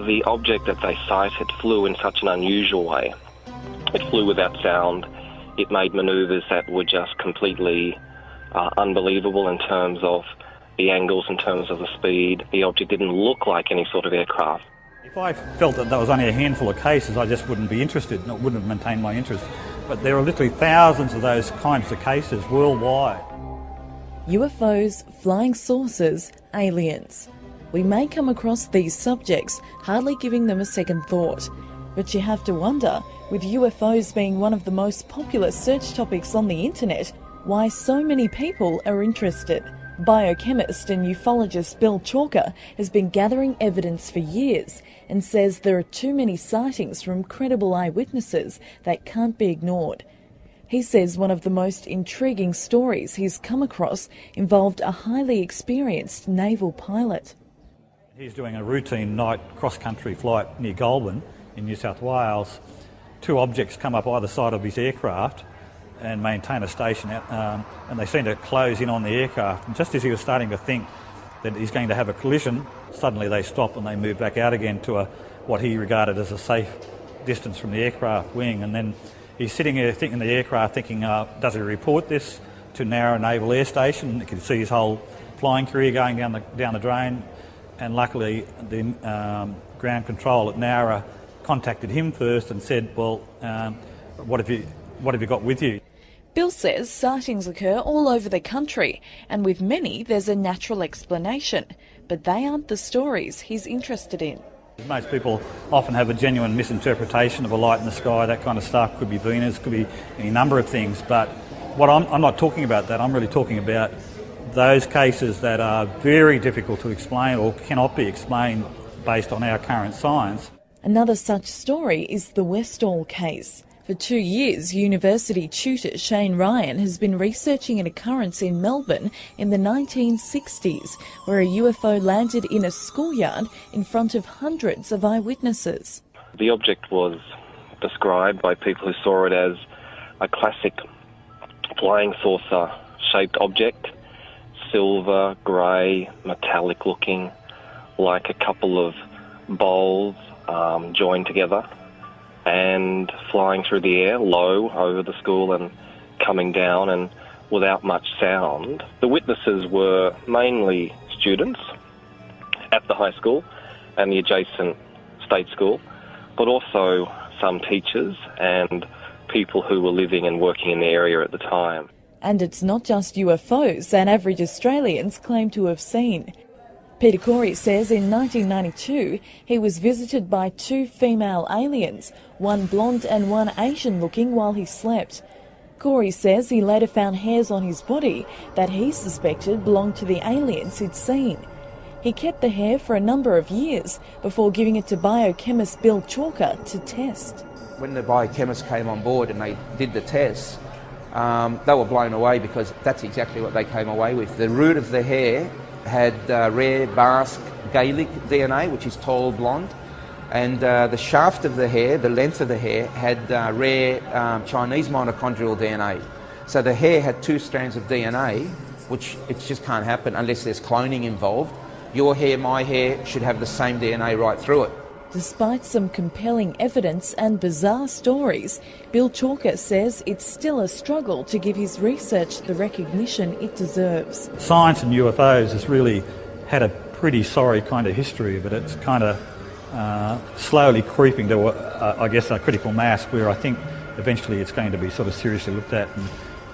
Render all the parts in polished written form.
the object that they cited flew in such an unusual way. It flew without sound. It made manoeuvres that were just completely unbelievable in terms of the angles, in terms of the speed. The object didn't look like any sort of aircraft. If I felt that there was only a handful of cases, I just wouldn't be interested, and it wouldn't have maintained my interest. But there are literally thousands of those kinds of cases worldwide. UFOs, flying saucers, aliens. We may come across these subjects, hardly giving them a second thought. But you have to wonder, with UFOs being one of the most popular search topics on the internet, why so many people are interested. Biochemist and ufologist Bill Chalker has been gathering evidence for years and says there are too many sightings from credible eyewitnesses that can't be ignored. He says one of the most intriguing stories he's come across involved a highly experienced naval pilot. He's doing a routine night cross-country flight near Goulburn in New South Wales. Two objects come up either side of his aircraft and maintain a station, and they seem to close in on the aircraft. And just as he was starting to think that he's going to have a collision, suddenly they stop and they move back out again to what he regarded as a safe distance from the aircraft wing. And then he's sitting here in the aircraft thinking, does he report this to Nowra Naval Air Station? You can see his whole flying career going down the drain. And luckily, the ground control at Nowra contacted him first and said, well, what have you got with you? Bill says sightings occur all over the country, and with many there's a natural explanation, but they aren't the stories he's interested in. Most people often have a genuine misinterpretation of a light in the sky. That kind of stuff could be Venus, could be any number of things, but what I'm not talking about that. I'm really talking about those cases that are very difficult to explain or cannot be explained based on our current science. Another such story is the Westall case. For 2 years, university tutor Shane Ryan has been researching an occurrence in Melbourne in the 1960s where a UFO landed in a schoolyard in front of hundreds of eyewitnesses. The object was described by people who saw it as a classic flying saucer-shaped object, silver, grey, metallic looking, like a couple of bowls joined together, and flying through the air, low over the school and coming down and without much sound. The witnesses were mainly students at the high school and the adjacent state school, but also some teachers and people who were living and working in the area at the time. And it's not just UFOs that average Australians claim to have seen. Peter Corey says in 1992 he was visited by 2 female aliens, one blonde and one Asian looking, while he slept. Corey says he later found hairs on his body that he suspected belonged to the aliens he'd seen. He kept the hair for a number of years before giving it to biochemist Bill Chalker to test. When the biochemists came on board and they did the tests, they were blown away because that's exactly what they came away with. The root of the hair had rare Basque Gaelic DNA, which is tall blonde, and the shaft of the hair, the length of the hair, had rare Chinese mitochondrial DNA. So the hair had 2 strands of DNA, which it just can't happen unless there's cloning involved. Your hair, my hair, should have the same DNA right through it. Despite some compelling evidence and bizarre stories, Bill Chalker says it's still a struggle to give his research the recognition it deserves. Science and UFOs has really had a pretty sorry kind of history, but it's kind of slowly creeping to, a critical mass where I think eventually it's going to be sort of seriously looked at, and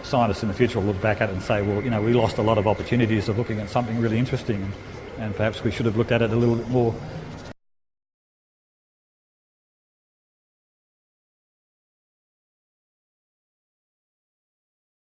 scientists in the future will look back at it and say, well, we lost a lot of opportunities of looking at something really interesting, and perhaps we should have looked at it a little bit more